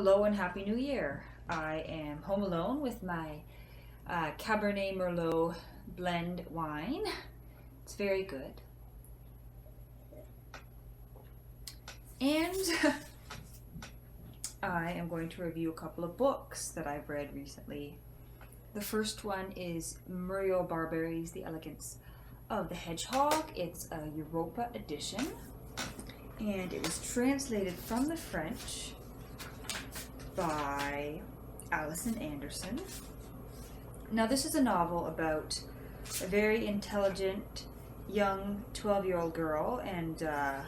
Hello and Happy New Year. I am home alone with my Cabernet Merlot blend wine. It's very good. And I am going to review a couple of books that I've read recently. The first one is Muriel Barberry's The Elegance of the Hedgehog. It's a Europa edition, and it was translated from the French by Alison Anderson. Now, this is a novel about a very intelligent young 12-year-old girl and a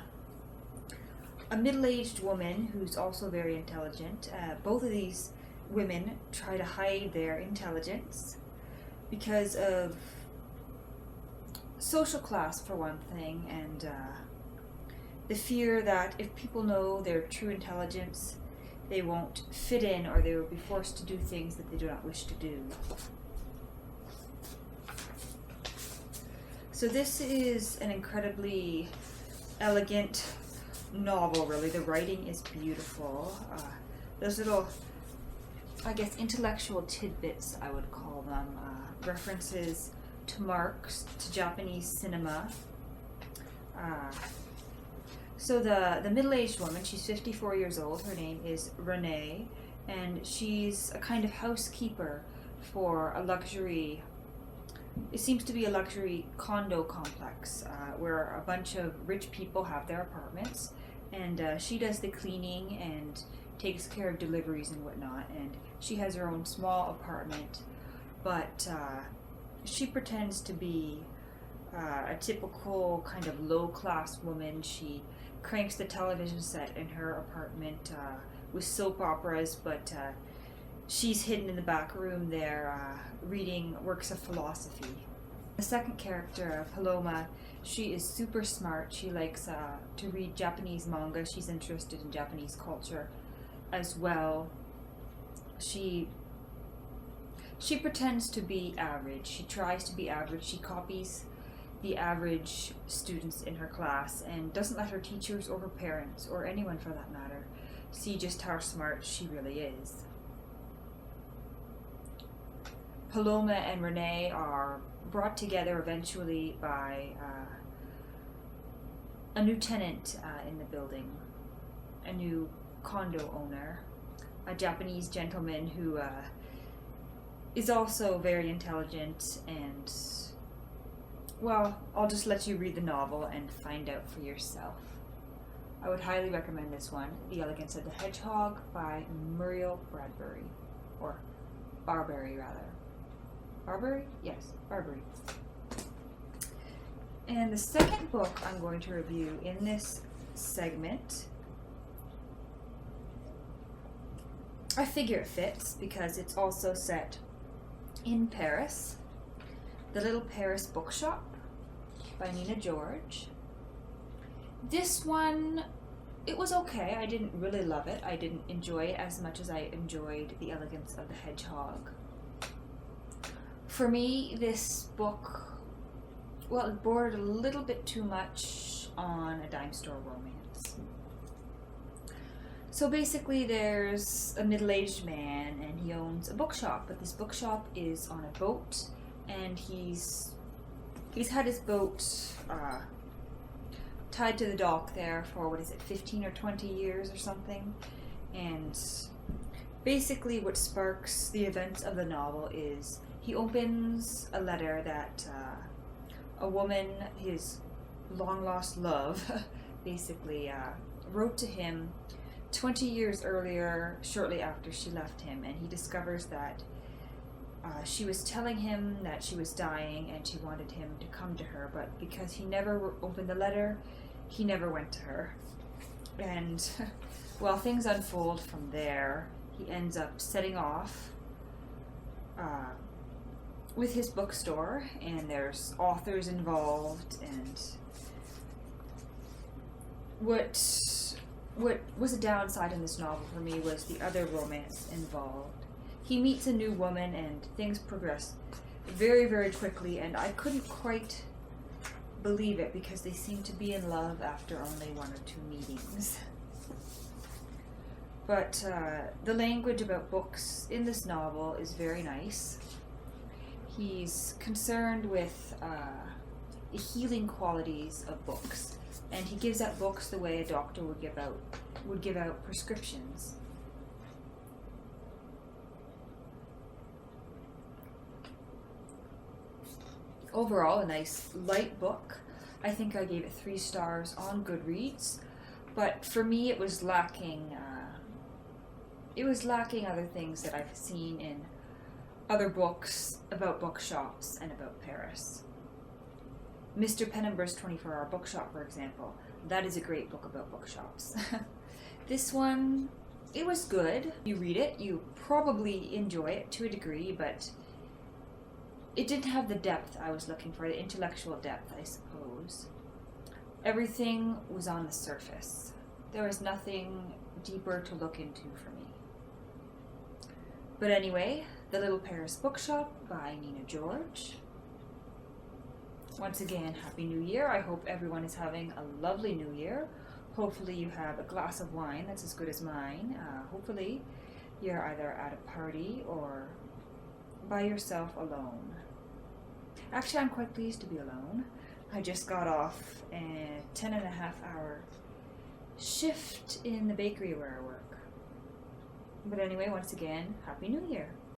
middle-aged woman who's also very intelligent. Both of these women try to hide their intelligence because of social class, for one thing, and the fear that if people know their true intelligence, they won't fit in, or they will be forced to do things that they do not wish to do. So this is an incredibly elegant novel, really. The writing is beautiful. Those little, I guess, intellectual tidbits, I would call them, references to Marx, to Japanese cinema. So the middle-aged woman, she's 54 years old, her name is Renee, and she's a kind of housekeeper for a luxury, it seems to be a luxury condo complex where a bunch of rich people have their apartments, and she does the cleaning and takes care of deliveries and whatnot, and she has her own small apartment, but she pretends to be a typical kind of low-class woman. She cranks the television set in her apartment with soap operas, but she's hidden in the back room there reading works of philosophy. The second character, Paloma, she is super smart. She likes to read Japanese manga. She's interested in Japanese culture as well. She pretends to be average. She tries to be average. She copies the average students in her class and doesn't let her teachers or her parents, or anyone for that matter, see just how smart she really is. Paloma and Renee are brought together eventually by a new tenant in the building, a new condo owner, a Japanese gentleman who is also very intelligent, and well, I'll just let you read the novel and find out for yourself. I would highly recommend this one, The Elegance of the Hedgehog by Muriel Bradbury, or Barberry rather. Barberry? Yes, Barberry. And the second book I'm going to review in this segment, I figure it fits because it's also set in Paris. The Little Paris Bookshop by Nina George. This one, it was okay. I didn't really love it. I didn't enjoy it as much as I enjoyed The Elegance of the Hedgehog. For me, this book, well, it bordered a little bit too much on a dime store romance. So basically, there's a middle-aged man and he owns a bookshop, but this bookshop is on a boat, and he's had his boat tied to the dock there for, 15 or 20 years or something. And basically what sparks the events of the novel is he opens a letter that a woman, his long-lost love, basically wrote to him 20 years earlier, shortly after she left him, and he discovers that she was telling him that she was dying and she wanted him to come to her, but because he never opened the letter, he never went to her. And while things unfold from there, he ends up setting off with his bookstore, and there's authors involved, and what was a downside in this novel for me was the other romance involved. He meets a new woman and things progress very, very quickly, and I couldn't quite believe it because they seem to be in love after only one or two meetings. But the language about books in this novel is very nice. He's concerned with the healing qualities of books, and he gives out books the way a doctor would give out prescriptions. Overall, a nice light book. I think I gave it 3 stars on Goodreads, but for me it was lacking. It was lacking other things that I've seen in other books about bookshops and about Paris. Mr. Pennember's 24-Hour Bookshop, for example, that is a great book about bookshops. This one, it was good. You read it, you probably enjoy it to a degree, but it didn't have the depth I was looking for, the intellectual depth, I suppose. Everything was on the surface. There was nothing deeper to look into for me. But anyway, The Little Paris Bookshop by Nina George. Once again, Happy New Year. I hope everyone is having a lovely New Year. Hopefully you have a glass of wine that's as good as mine. Hopefully you're either at a party or by yourself alone. Actually, I'm quite pleased to be alone. I just got off a 10.5-hour shift in the bakery where I work. But anyway, once again, Happy New Year.